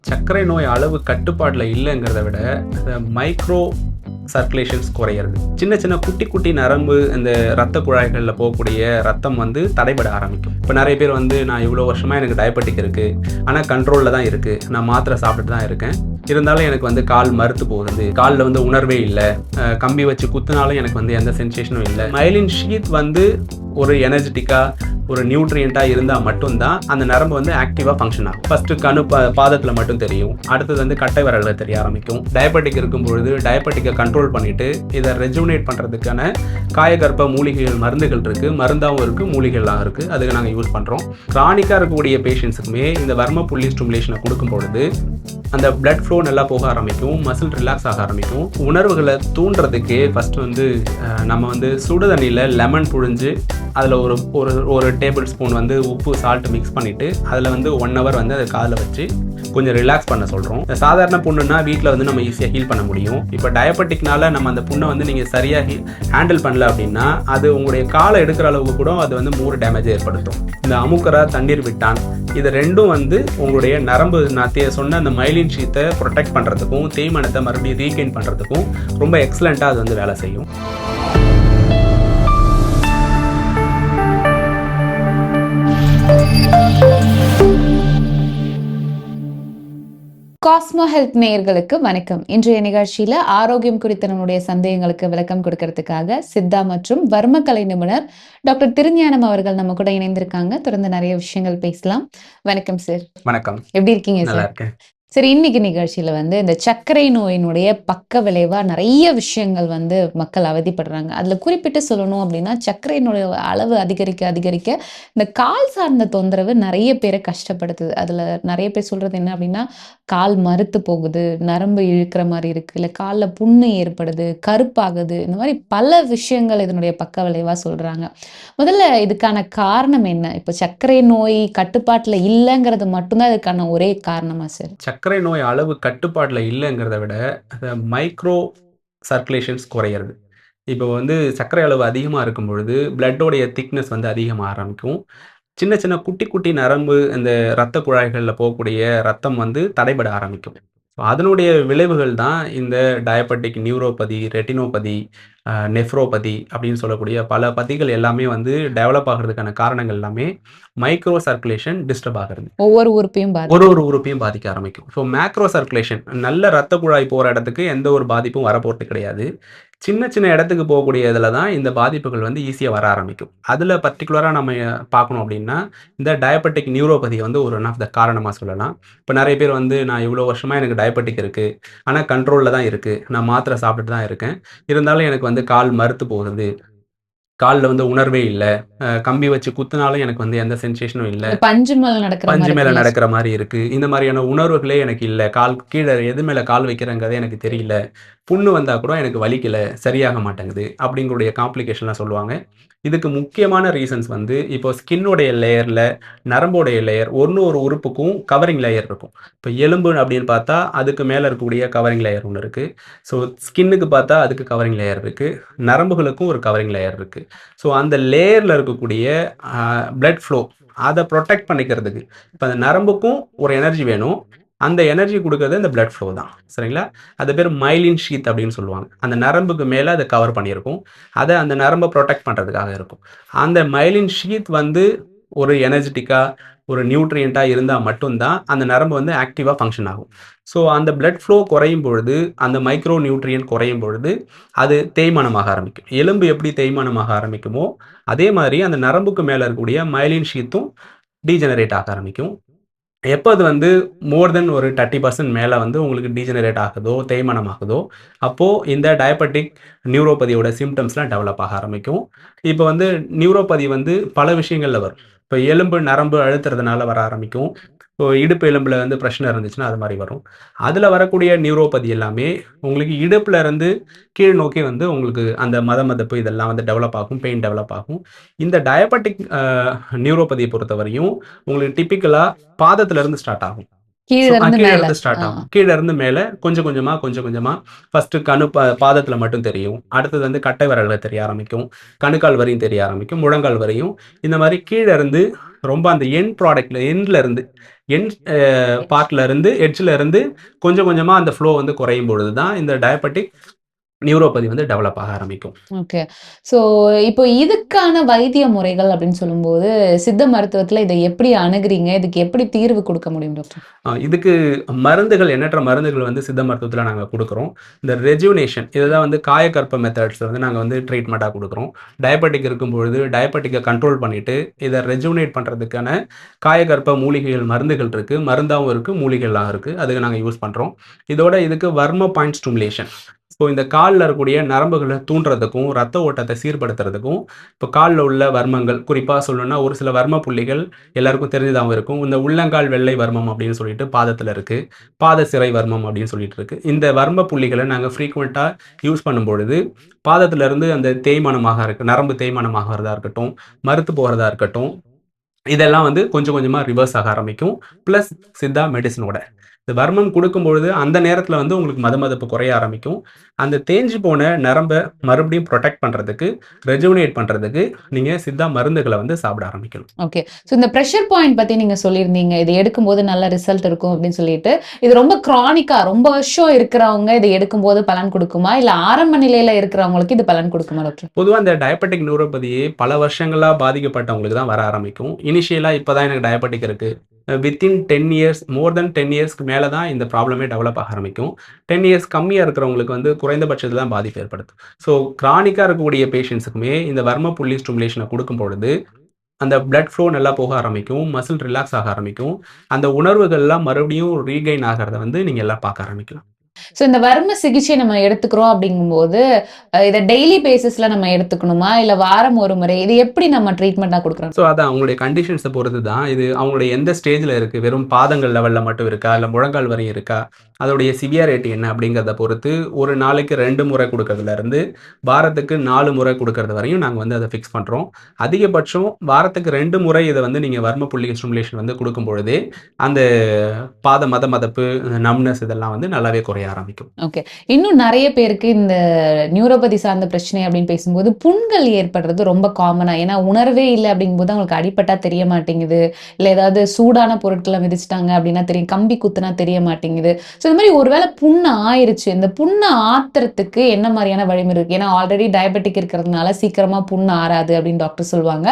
சர்க்கரை நோய் அளவு கட்டுப்பாட்டில் இல்லைங்கிறத விட மைக்ரோ சர்க்குலேஷன்ஸ் குறையிறது. சின்ன சின்ன குட்டி குட்டி நரம்பு இந்த ரத்த குழாய்களில் போகக்கூடிய ரத்தம் வந்து தடைபட ஆரம்பிக்கும். இப்போ நிறைய பேர் வந்து நான் இவ்வளோ வருஷமாக எனக்கு டயபெட்டிக் இருக்குது, ஆனால் கண்ட்ரோலில் தான் இருக்குது, நான் மாத்திரை சாப்பிட்டுட்டு தான் இருக்கேன், இருந்தாலும் எனக்கு வந்து கால் மறுத்து போகுது, காலில் வந்து உணர்வே இல்லை, கம்பி வச்சு குத்துனாலும் எனக்கு வந்து எந்த சென்சேஷனும் இல்லை. மைலின் ஷீத் வந்து ஒரு எனர்ஜெட்டிக்காக ஒரு நியூட்ரியண்ட்டாக இருந்தால் மட்டும்தான் அந்த நரம்பு வந்து ஆக்டிவாக ஃபங்க்ஷன் ஆகும். ஃபஸ்ட்டு கணு பாதத்தில் மட்டும் தெரியும், அடுத்தது வந்து கட்டை விரலில் தெரிய ஆரம்பிக்கும். டயபெட்டிக் இருக்கும்பொழுது டயபெட்டிக்கை கண்ட்ரோல் பண்ணிவிட்டு இதை ரெஜுனேட் பண்ணுறதுக்கான காயகற்ப மூலிகைகள் மருந்துகள் இருக்குது, மருந்தாகவும் இருக்குது, மூலிகைகளாகவும் இருக்குது, அதுக்கு நாங்கள் யூஸ் பண்ணுறோம். கிரானிக்காக இருக்கக்கூடிய பேஷண்ட்ஸுக்குமே இந்த வர்ம புள்ளி ஸ்டிமுலேஷனை கொடுக்கும் பொழுது அந்த பிளட் ஃப்ளோ நல்லா போக ஆரம்பிக்கும், மசில் ரிலாக்ஸ் ஆக ஆரம்பிக்கும். உணர்வுகளை தூண்டுறதுக்கே ஃபஸ்ட்டு வந்து நம்ம வந்து சுடு தண்ணியில் லெமன் புழிஞ்சு அதில் ஒரு ஒரு ஒரு டேபிள் ஸ்பூன் வந்து உப்பு சால்ட்டு மிக்ஸ் பண்ணிவிட்டு அதில் வந்து 1 hour வந்து அதை காதில் வச்சு கொஞ்சம் ரிலாக்ஸ் பண்ண சொல்கிறோம். சாதாரண புண்ணுன்னா வீட்டில் வந்து நம்ம ஈஸியாக ஹீல் பண்ண முடியும். இப்போ டயபெட்டிக்னால நம்ம அந்த புண்ணை வந்து நீங்கள் சரியாக ஹேண்டில் பண்ணல அப்படின்னா அது உங்களுடைய காலை எடுக்கிற அளவுக்கு கூட அது வந்து 3 டேமேஜ் ஏற்படுத்தும். இந்த அமுக்கரா, தண்ணீர் விட்டான், இது ரெண்டும் வந்து உங்களுடைய நரம்பு நாத்திய சொன்ன அந்த மைலின் ஷீத்தை ப்ரொடெக்ட் பண்ணுறதுக்கும் தேய்மானத்தை மறுபடியும் ரீகெயின் பண்ணுறதுக்கும் ரொம்ப எக்ஸலண்ட்டாக அது வந்து வேலை செய்யும். காஸ்மோ ஹெல்த் நேயர்களுக்கு வணக்கம். இன்றைய நிகழ்ச்சியில ஆரோக்கியம் குறித்த நம்முடைய சந்தேகங்களுக்கு விளக்கம் கொடுக்கறதுக்காக சித்தா மற்றும் வர்மக்கலை நிபுணர் டாக்டர் திருஞானம் அவர்கள் நம்ம கூட இணைந்திருக்காங்க. தொடர்ந்து நிறைய விஷயங்கள் பேசலாம். வணக்கம் சார். வணக்கம். எப்படி இருக்கீங்க நல்லா சார்? இருக்கேன். சரி, இன்னைக்கு நிகழ்ச்சியில வந்து இந்த சர்க்கரை நோயினுடைய பக்க விளைவா நிறைய விஷயங்கள் வந்து மக்கள் அவதிப்படுறாங்க. அதுல குறிப்பிட்டு சொல்லணும் அப்படின்னா சர்க்கரை நோய் அளவு அதிகரிக்க அதிகரிக்க இந்த கால் சார்ந்த தொந்தரவு நிறைய பேரை கஷ்டப்படுத்துது. அதுல நிறைய பேர் சொல்றது என்ன அப்படின்னா, கால் மறுத்து போகுது, நரம்பு இழுக்கிற மாதிரி இருக்கு, இல்ல காலில் புண்ணு ஏற்படுது, கருப்பாகுது, இந்த மாதிரி பல விஷயங்கள் இதனுடைய பக்க விளைவா சொல்றாங்க. முதல்ல இதுக்கான காரணம் என்ன? இப்போ சர்க்கரை நோய் கட்டுப்பாட்டுல இல்லைங்கிறது மட்டும்தான் இதுக்கான ஒரே காரணமா சார்? சர்க்கரை நோய் அளவு கட்டுப்பாட்டில் இல்லைங்கிறத விட மைக்ரோ சர்க்குலேஷன்ஸ் குறையிறது. இப்போ வந்து சர்க்கரை அளவு அதிகமாக இருக்கும் பொழுது பிளட்டோடைய திக்னஸ் வந்து அதிகமாக ஆரம்பிக்கும். சின்ன சின்ன குட்டி குட்டி நரம்பு இந்த இரத்த குழாய்களில் போகக்கூடிய ரத்தம் வந்து தடைபட ஆரம்பிக்கும். ஸோ அதனுடைய விளைவுகள் தான் இந்த டயபெட்டிக் நியூரோபதி, ரெட்டினோபதி, நெஃப்ரோபதி அப்படின்னு சொல்லக்கூடிய பல பதிகள் எல்லாமே வந்து டெவலப் ஆகிறதுக்கான காரணங்கள் எல்லாமே மைக்ரோ சர்க்குலேஷன் டிஸ்டர்ப் ஆகிறது. ஒவ்வொரு உறுப்பையும் ஒரு உறுப்பையும் பாதிக்க ஆரம்பிக்கும். ஸோ மேக்ரோ சர்க்குலேஷன் நல்ல ரத்த குழாய் போகிற இடத்துக்கு எந்த ஒரு பாதிப்பும் வரப்போகிறது கிடையாது. சின்ன சின்ன இடத்துக்கு போகக்கூடிய இதில் தான் இந்த பாதிப்புகள் வந்து ஈஸியாக வர ஆரம்பிக்கும். அதில் பர்டிகுலராக நம்ம பார்க்கணும் அப்படின்னா இந்த டயபெட்டிக் நியூரோபதி வந்து ஒரு ஒன் ஆஃப் த காரணமாக சொல்லலாம். இப்போ நிறைய பேர் வந்து நான் இவ்வளோ வருஷமாக எனக்கு டயபெட்டிக் இருக்குது, ஆனால் கண்ட்ரோலில் தான் இருக்குது, நான் மாத்திரை சாப்பிட்டுட்டு தான் இருக்கேன், இருந்தாலும் எனக்கு வந்து கால் மறுத்து போகுது, காலில் வந்து உணர்வே இல்லை, கம்பி வச்சு குத்துனாலும் எனக்கு வந்து எந்த சென்சேஷனும் இல்லை, பஞ்சு மேல நடக்கிற மாதிரி இருக்கு, இந்த மாதிரியான உணர்வுகளே எனக்கு இல்லை, கால் கீழே எது மேலே கால் வைக்கிறேங்கிறதே எனக்கு தெரியல, புண்ணு வந்தால் கூட எனக்கு வலிக்கலை, சரியாக மாட்டேங்குது அப்படிங்களுடைய காம்ப்ளிகேஷன்லாம் சொல்லுவாங்க. இதுக்கு முக்கியமான ரீசன்ஸ் வந்து இப்போ ஸ்கின்னுடைய லேயரில் நரம்போடைய லேயர் ஒரு உறுப்புக்கும் கவரிங் லேயர் இருக்கும். இப்போ எலும்பு அப்படின்னு பார்த்தா அதுக்கு மேலே இருக்கக்கூடிய கவரிங் லேயர் ஒன்று இருக்குது. ஸோ ஸ்கின்னுக்கு பார்த்தா அதுக்கு கவரிங் லேயர் இருக்குது, நரம்புகளுக்கும் ஒரு கவரிங் லேயர் இருக்குது. ஸோ அந்த லேயரில் இருக்கக்கூடிய பிளட் ஃப்ளோ அதை ப்ரொடெக்ட் பண்ணிக்கிறதுக்கு இப்போ அந்த நரம்புக்கும் ஒரு எனர்ஜி வேணும், அந்த எனர்ஜி கொடுக்கறது இந்த பிளட் ஃப்ளோ தான். சரிங்களா? அது பேர் மைலின் ஷீத் அப்படின்னு சொல்லுவாங்க. அந்த நரம்புக்கு மேலே அதை கவர் பண்ணியிருக்கும், அதை அந்த நரம்பை ப்ரொடெக்ட் பண்ணுறதுக்காக இருக்கும். அந்த மைலின் ஷீத் வந்து ஒரு எனர்ஜெட்டிக்காக ஒரு நியூட்ரியண்ட்டாக இருந்தால் மட்டும்தான் அந்த நரம்பு வந்து ஆக்டிவாக ஃபங்க்ஷன் ஆகும். ஸோ அந்த பிளட் ஃப்ளோ குறையும் பொழுது, அந்த மைக்ரோ நியூட்ரியன்ட் குறையும் பொழுது அது தேய்மானமாக ஆரம்பிக்கும். எலும்பு எப்படி தேய்மானமாக ஆரம்பிக்குமோ அதே மாதிரி அந்த நரம்புக்கு மேலே இருக்கக்கூடிய மைலின் ஷீத்தும் டீஜெனரேட் ஆக ஆரம்பிக்கும். எப்போ அது வந்து மோர் தென் ஒரு 30% மேலே வந்து உங்களுக்கு டீஜெனரேட் ஆகுதோ, தேய்மானம் ஆகுதோ, அப்போது இந்த டயபெட்டிக் நியூரோபதியோட சிம்டம்ஸ்லாம் டெவலப் ஆக ஆரம்பிக்கும். இப்போ வந்து நியூரோபதி வந்து பல விஷயங்களில் வரும். இப்போ எலும்பு நரம்பு அழுத்துறதுனால வர ஆரம்பிக்கும். இப்போ இடுப்பு எலும்பில் வந்து பிரச்சனை இருந்துச்சுன்னா அது மாதிரி வரும். அதில் வரக்கூடிய நியூரோபதி எல்லாமே உங்களுக்கு இடுப்பில் இருந்து கீழ் நோக்கி வந்து உங்களுக்கு அந்த மதப்பு இதெல்லாம் வந்து டெவலப் ஆகும், பெயின் டெவலப் ஆகும். இந்த டயபெட்டிக் நியூரோபதியை பொறுத்தவரையும் உங்களுக்கு டிப்பிக்கலாக பாதத்திலேருந்து ஸ்டார்ட் ஆகும். கீழ ஸோ இருந்து கீழ மேல. இருந்து ஸ்டார்ட் ஆகும். கீழ இருந்து மேல கொஞ்சம் கொஞ்சமா, கொஞ்சம் கொஞ்சமா ஃபர்ஸ்ட்டு பாதத்துல மட்டும் தெரியும். அடுத்தது வந்து கட்டை விரல்ல தெரிய ஆரம்பிக்கும். கணுக்கால் வரையும் தெரிய ஆரம்பிக்கும். முழங்கால் வரையும். இந்த மாரி கீழ இருந்து ரொம்ப அந்த எண்ட்ல இருந்து எண்ட் பார்ட்ல இருந்து, எட்ஜ்ல இருந்து கொஞ்சம் கொஞ்சமா அந்த ஃப்ளோ வந்து குறையும் பொழுது தான் இந்த டயபெட்டிக் நியூரோபதி வந்து டெவலப் ஆக ஆரம்பிக்கும். ஓகே. ஸோ இப்போ இதுக்கான வைத்திய முறைகள் அப்படின்னு சொல்லும்போது, சித்த மருத்துவத்தில இத எப்படி அணுகுறீங்க? இதுக்கு எப்படி தீர்வு குடுக்க முடியும் டாக்டர்? இதுக்கு மருந்துகள் எண்ணற்ற மருந்துகள் வந்து சித்த மருத்துவத்தில நாங்க குடுக்குறோம். இந்த ரெஜுவினேஷன் இதுதான் வந்து காயகற்ப மெத்தட்ஸ் வந்து நாங்க வந்து ட்ரீட்மெண்ட்டா குடுக்குறோம். டயபெட்டிக் இருக்கும்பொழுது டயபெட்டிக்க கண்ட்ரோல் பண்ணிட்டு, இத ரெஜுவினேட் பண்றதுக்கான காயகற்ப மூலிகைகள் மருந்துகள் இருக்கு. மருந்தாவும் இருக்கு, மூலிகைலாம் இருக்கு. அதுக்கு நாங்க யூஸ் பண்றோம். இதோட இதுக்கு வர்ம பாயிண்ட் ஸ்டிமுலேஷன். ஸோ இந்த கால்ல இருக்கக்கூடிய நரம்புகள தூண்டுறதுக்கும், ரத்த ஓட்டத்த சீர்படுத்துறதுக்கும், இப்போ கால்ல உள்ள வர்மங்கள் குறிப்பா சொல்லணும்னா ஒரு சில வர்ம புள்ளிகள் எல்லாருக்கும் தெரிஞ்சதாவும் இருக்கும். இந்த உள்ளங்கால் வெள்ளை வர்மம் அப்படின்னு சொல்லிட்டு பாதத்துல இருக்கு. பாத சிரை வர்மம் அப்படின்னு சொல்லிட்டு இருக்கு. இந்த வர்ம புள்ளிகள நாங்க ஃப்ரீக்வென்ட்டா யூஸ் பண்ணும்பொழுது, பாதத்துல இருந்து அந்த தேய்மானமாக இருக்கு நரம்பு தேய்மானம் ஆகுறதா இருக்கட்டும், மரத்து போறதா இருக்கட்டும், இதெல்லாம் வந்து கொஞ்சம் கொஞ்சமா ரிவர்ஸ் ஆக ஆரம்பிக்கும். பிளஸ் சித்தா மெடிசினோட. இந்த வர்மம் குடுக்கும்பொழுது, அந்த நேரத்துல வந்து உங்களுக்கு மதமதப்பு குறைய ஆரம்பிக்கும். அந்த தேஞ்சு போன நரம்ப மறுபடியும் புரொடெக்ட் பண்றதுக்கு, ரெஜுவினேட் பண்றதுக்கு நீங்க சித்தா மருந்துகள வந்து சாப்பிட ஆரம்பிக்கணும். ஓகே. ஸோ இந்த பிரஷர் பாயிண்ட் பத்தி நீங்க சொல்லியிருந்தீங்க. இது எடுக்கும்போது நல்ல ரிசல்ட் இருக்கும் அப்படின்னு சொல்லிட்டு. இது ரொம்ப கிரானிக்கா ரொம்ப வருஷம் இருக்கிறவங்க இத எடுக்கும்போது பலன் குடுக்குமா? இல்ல ஆரம்ப நிலையில இருக்கிறவங்களுக்கு இது பலன் குடுக்குமா டாக்டர்? பொதுவா இந்த டயபெட்டிக் நியூரோபதி பல வருஷங்களா பாதிக்கப்பட்டவங்களுக்கு தான் வர ஆரம்பிக்கும். இனிஷியலா இப்ப தான் எனக்கு டயபெட்டிக் இருக்கு. வித்தின் 10 இயர்ஸ் மோர் தென் 10 இயர்ஸ்க்கு மேல தான் இந்த ப்ராப்ளமே டெவலப் ஆக ஆரம்பிக்கும். 10 இயர்ஸ் கம்மியா இருக்கிறவங்களுக்கு வந்து குறைந்தபட்சத்தில தான் பாதிப்பு ஏற்படுத்தும். ஸோ கிரானிக்கா இருக்கக்கூடிய பேஷண்ட்ஸுக்குமே இந்த வர்ம புள்ளி ஸ்டிமுலேஷன குடுக்கும் பொழுது, அந்த பிளட் ஃப்ளோ நல்லா போக ஆரம்பிக்கும். மசில் ரிலாக்ஸ் ஆக ஆரம்பிக்கும். அந்த உணர்வுகள்லாம் மறுபடியும் ரீகெயின் ஆகுறத வந்து நீங்க எல்லாம் பார்க்க ஆரம்பிக்கலாம். ஸோ இந்த வர்ம சிகிச்சை நம்ம எடுத்துக்கிறோம் அப்படிங்கும்போது, இத டெய்லி பேசிஸ்ல நம்ம எடுத்துக்கணுமா? இல்ல வாரம் ஒரு முறை இது எப்படி நம்ம ட்ரீட்மெண்ட்டா குடுக்குறோம்? ஸோ அதான் அவங்களுடைய கண்டிஷன்ஸ பொறுத்து தான். இது அவங்களுடைய எந்த ஸ்டேஜ்ல இருக்கு? வெறும் பாதங்கள் லெவல்ல மட்டும் இருக்கா? இல்ல முழங்கால் வரையும் இருக்கா? அதோடைய சிவியாரிட்டி என்ன? அப்படிங்கிறத பொறுத்து ஒரு நாளைக்கு 2 முறை குடுக்கறதுலருந்து, வாரத்துக்கு 4 முறை குடுக்கறது வரையும் நாங்க வந்து அத ஃபிக்ஸ் பண்றோம். அதிகபட்சம் வாரத்துக்கு 2 முறை இத வந்து நீங்க வர்ம புள்ளி ஸ்டிமுலேஷன் வந்து குடுக்கும் பொழுதே, அந்த பாத மதமதப்பு, நம்ப்னஸ் இதெல்லாம் வந்து நல்லாவே குறைய ஆரம்பிக்கும். ஓகே. இன்னும் நெறைய பேருக்கு இந்த நியூரோபதி சார்ந்த பிரச்சனை அப்படின்னு பேசும்போது, புண்கள் ஏற்படுறது ரொம்ப காமனா. ஏன்னா உணர்வே இல்ல அப்படிங்கும்போது அவங்களுக்கு அடிபட்டா தெரிய மாட்டேங்குது. இல்ல ஏதாவது சூடான பொருட்கள மிதிச்சுட்டாங்க அப்படின்னா தெரியும். கம்பி குத்துனா தெரிய மாட்டேங்குது. ஸோ இந்த மாரி ஒரு வேள புண்ணு ஆயிருச்சு. இந்த புண்ண ஆத்துறதுக்கு என்ன மாரியான வழிமுறை இருக்கு? ஏன்னா ஆல்ரெடி டயபெட்டிக் இருக்கிறதுனால சீக்கிரமா புண்ணு ஆறாது அப்படின்னு டாக்டர் சொல்லுவாங்க.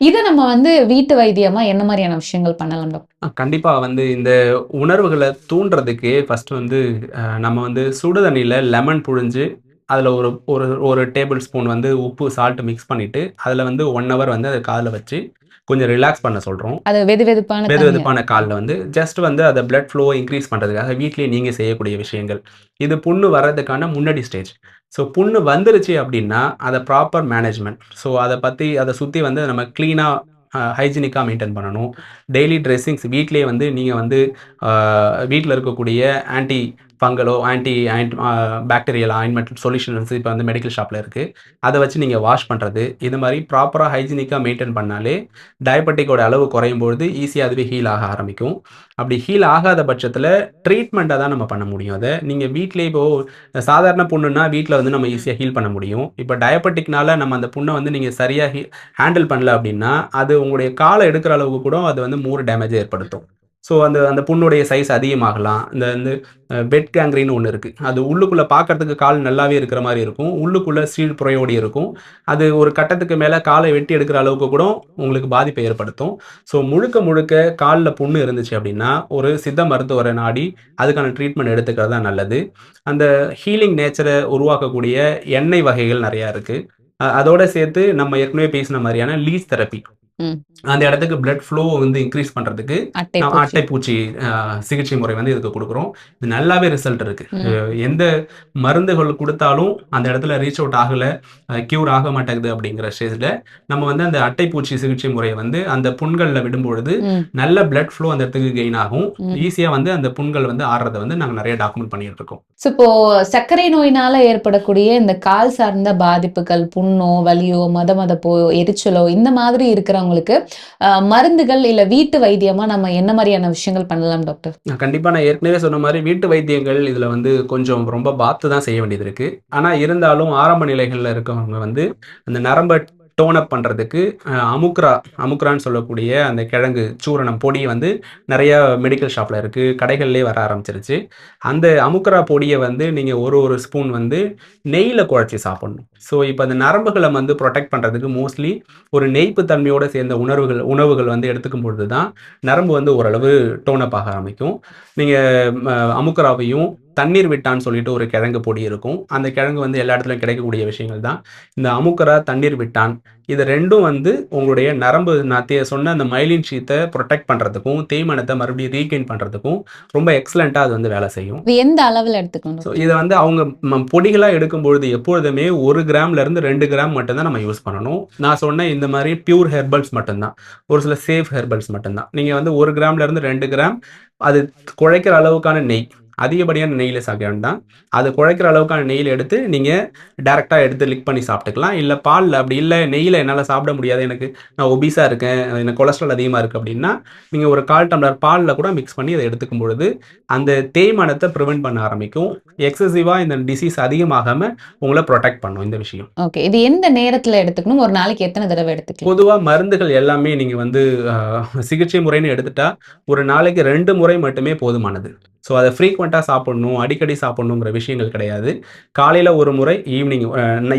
இத நம்ம வந்து வீட்டு வைத்தியமா என்ன மாரியான விஷயங்கள் பண்ணலாம் டாக்டர்? கண்டிப்பா வந்து இந்த உணர்வுகள தூண்டுறதுக்கே ஃபர்ஸ்ட் வந்து நம்ம வந்து சுடு தண்ணீல லெமன் புழிஞ்சு, அதில ஒரு ஒரு ஒரு டேபிள் ஸ்பூன் வந்து உப்பு, சால்ட் மிக்ஸ் பண்ணிட்டு, அதில வந்து 1 ஹவர் வந்து அத காதுல வச்சு, கொஞ்சம் ரிலாக்ஸ் பண்ண சொல்றோம். அது வெதுவெதுப்பான தண்ணீயா? வெதுவெதுப்பான கால்ல வந்து ஜஸ்ட் வந்து அத பிளட் ஃப்ளோவ இன்கிரீஸ் பண்றதுக்காக வீட்லயே நீங்க செய்யக்கூடிய விஷயங்கள். இது புண்ணு வர்றதுக்கான முன்னாடி ஸ்டேஜ். ஸோ புண்ணு வந்துருச்சு அப்டின்னா, அத ப்ராப்பர் மேனேஜ்மென்ட். ஸோ அத சுத்தி வந்து நம்ம கிளீனா ஹைஜீனிக்கா மெயின்டெயின் பண்ணணும். டெய்லி ட்ரெஸ்ஸிங்ஸ் வீட்லயே வந்து நீங்க வந்து அ வீட்ல இருக்கக்கூடிய ஆன்டி ஃபங்கலோ, பாக்டீரியல் ஆயின்மென்ட் சொல்யூஷன்ஸ் இப்ப வந்து மெடிக்கல் ஷாப்ல இருக்கு. அத வச்சு நீங்க வாஷ் பண்றது. இது மாரி ப்ராப்பரா ஹைஜீனிக்கா மெயின்டெயின் பண்ணாலே, டயபெட்டிக்கோட அளவு குறையும்பொழுது ஈஸியா அதுவே ஹீல் ஆக ஆரம்பிக்கும். அப்படி ஹீல் ஆகாத பட்சத்தில ட்ரீட்மெண்ட்டா தான் நம்ம பண்ண முடியும் அத. நீங்க வீட்லயே இப்போ சாதாரண புண்ணுன்னா வீட்ல வந்து நம்ம ஈஸியா ஹீல் பண்ண முடியும். இப்ப டயபெட்டிக்னால நம்ம அந்த புண்ண வந்து நீங்க சரியா ஹேண்டில் பண்ணல அப்படின்னா, அது உங்களுடைய கால எடுக்கிற அளவுக்கு கூட அது வந்து மோர் டேமேஜ ஏற்படுத்தும். ஸோ அந்த அந்த புண்ணுடைய சைஸ் அதிகமாகலாம். இந்த வந்து வெட் கேங்க்ரீன்னு ஒண்ணு இருக்கு. அது உள்ளுக்குள்ள பார்க்கறதுக்கு கால் நல்லாவே இருக்கிற மாரி இருக்கும். உள்ளுக்குள்ள சீழ் புரையோடி இருக்கும். அது ஒரு கட்டத்துக்கு மேல கால வெட்டி எடுக்கிற அளவுக்கு கூட உங்களுக்கு பாதிப்பை ஏற்படுத்தும். ஸோ முழுக்க முழுக்க கால்ல புண்ணு இருந்துச்சு அப்படின்னா, ஒரு சித்த மருத்துவர நாடி அதுக்கான ட்ரீட்மெண்ட் எடுத்துக்கிறது தான் நல்லது. அந்த ஹீலிங் நேச்சர உருவாக்கக்கூடிய எண்ணெய் வகைகள் நெறையா இருக்கு. அதோட சேர்த்து நம்ம ஏற்கனவே பேசின மாரியான லீச் தெரப்பி. ம். அந்த இடத்துக்கு பிளட் ஃப்ளோ வந்து இன்கிரீஸ் பண்றதுக்கு அட்டைப்பூச்சி. அட்டைப்பூச்சி சிகிச்சை முறை வந்து இதுக்கு குடுக்குறோம். இது நல்லாவே ரிசல்ட் இருக்கு. ம். எந்த மருந்துகள் குடுத்தாலும் அந்த இடத்துல ரீச் அவுட் ஆகல, கியூர் ஆக மாட்டேங்குது அப்படிங்கிற ஸ்டேஜ்ல, நம்ம வந்து அந்த அட்டைப்பூச்சி சிகிச்சை முறைய வந்து அந்த புண்கள்ல விடும்பொழுது, ம். நல்ல பிளட் ஃப்ளோ அந்த இடத்துக்கு கெயின் ஆகும். ம். ஈஸியா வந்து அந்த புண்கள் வந்து ஆறுறத வந்து நாங்க நெறைய டாக்குமெண்ட் பண்ணிட்டு இருக்கோம். ஸோ இப்போ சர்க்கரை நோயினால ஏற்படக்கூடிய இந்த கால் சார்ந்த பாதிப்புகள், புண்ணோ, வலியோ, மதமதப்போ, எரிச்சலோ இந்த மாதிரி இருக்கிறவங்க இருக்கிறவங்களுக்கு மருந்துகள் இல்ல வீட்டு வைத்தியமா நம்ம என்ன மாதிரியான விஷயங்கள் பண்ணலாம் டாக்டர்? கண்டிப்பா நான் ஏற்கனவே சொன்ன மாரி வீட்டு வைத்தியங்கள் இதுல வந்து கொஞ்சம் ரொம்ப பார்த்து தான் செய்ய வேண்டியது இருக்கு. ஆனா இருந்தாலும் ஆரம்ப நிலைகள்ல இருக்கவங்க வந்து அந்த நரம்ப டோன் அப் பண்றதுக்கு அமுக்ரான்னு சொல்லக்கூடிய அந்த கிழங்கு சூரணம் பொடி வந்து நெறைய மெடிக்கல் ஷாப்ல இருக்கு. கடைகள்லயே வர ஆரம்பிச்சிருச்சு. அந்த அமுக்ரா பொடிய வந்து நீங்க ஒரு ஸ்பூன் வந்து நெய்யில குழச்சு சாப்பிடணும். ஸோ இப்ப அந்த நரம்புகள வந்து புரொடெக்ட் பண்றதுக்கு மோஸ்ட்லி ஒரு நெய்ப்பு தன்மையோட சேர்ந்த உணவுகள் வந்து எடுத்துக்கும் பொழுது தான் நரம்பு வந்து ஓரளவு டோன் அப் ஆக ஆரம்பிக்கும். நீங்க ம அமுக்குராவையும், தண்ணீர் விட்டான்னு சொல்லிட்டு ஒரு கிழங்கு பொடி இருக்கும். அந்த கிழங்கு வந்து எல்லா இடத்துலயும் கிடைக்கக்கூடிய விஷயங்கள் தான். இந்த அமுக்குரா, தண்ணீர் விட்டான் இது 2ம் வந்து உங்களுடைய நரம்பு நான் சொன்ன அந்த மைலின் ஷீத்த புரொடெக்ட் பண்றதுக்கும், தேய்மானத்த மறுபடியும் ரீகெயின் பண்றதுக்கும் ரொம்ப எக்ஸலென்ட்டா அது வந்து வேலை செய்யும். இது எந்த அளவுல எடுத்துக்கணும் ஸோ டாக்டர்? இத வந்து அவங்க பொடிகளா எடுக்கும்பொழுது எப்பொழுதுமே 1 கிராம்ல இருந்து 2 கிராம் மட்டும் தான் நம்ம யூஸ் பண்ணணும். நான் சொன்ன இந்த மாரி பியூர் ஹெர்பல்ஸ் மட்டும் தான். ஒரு சில சேஃப் ஹெர்பல்ஸ் மட்டும் தான். நீங்க வந்து 1 கிராம்ல இருந்து 2 கிராம் அது குழைக்கிற அளவுக்கான நெய். அதிகப்படியான நெய்யில சாப்பிட வேண்டாம். அது குழைக்கிற அளவுக்கான நெய்யில எடுத்து நீங்க டைரக்ட்டா எடுத்து லிக் பண்ணி சாப்பிட்டுக்கலாம். இல்ல பால்ல அப்படி இல்ல நெய்யில என்னால சாப்பிட முடியாது. நான் ஒபீஸா இருக்கேன். எனக்கு கொலஸ்ட்ரால் அதிகமா இருக்கு அப்படின்னா, நீங்க ஒரு 1/4 டம்ளர் பால்ல கூட மிக்ஸ் பண்ணி அத எடுத்துக்கும் பொழுது, அந்த தேய்மானத்த பிரிவென்ட் பண்ண ஆரம்பிக்கும். எக்ஸசிவா இந்த டிசீஸ் அதிகமாகாம உங்கள புரொடெக்ட் பண்ணும் இந்த விஷயம். ஓகே. இது எந்த நேரத்துல எடுத்துக்கணும்? ஒரு நாளைக்கு எத்தன தடவ எடுத்துக்கலாம்? பொதுவா மருந்துகள் எல்லாமே நீங்க வந்து அ சிகிச்சை முறைன்னு எடுத்துட்டா, ஒரு நாளைக்கு 2 முறை மட்டுமே போதுமானது. ஸோ அத ஃப்ரீக்வென்ட்டா சாப்பிடணும், அடிக்கடி சாப்பிடணுங்கிற விஷயங்கள் கிடையாது. காலையில 1 முறை, ஈவினிங்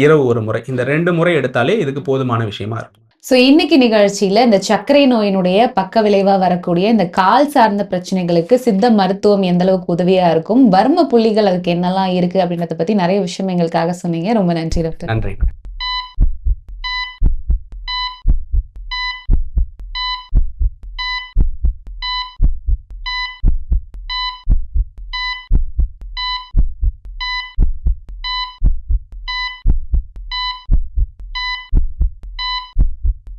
இரவு 1 முறை. இந்த 2 முறை எடுத்தாலே இதுக்கு போதுமான விஷயமா இருக்கும். இன்னைக்கு நிகழ்ச்சியில இந்த சர்க்கரை நோயினுடைய பக்க விளைவா வரக்கூடிய இந்த கால் சார்ந்த பிரச்சனைகளுக்கு சித்த மருத்துவம் எந்த அளவுக்கு உதவியா இருக்கும், வர்ம புள்ளிகள் அதுக்கு என்னெல்லாம் இருக்கு அப்படின்றத பத்தி நெறைய விஷயம் எங்களுக்காக சொன்னீங்க. ரொம்ப நன்றி டாக்டர். நன்றி.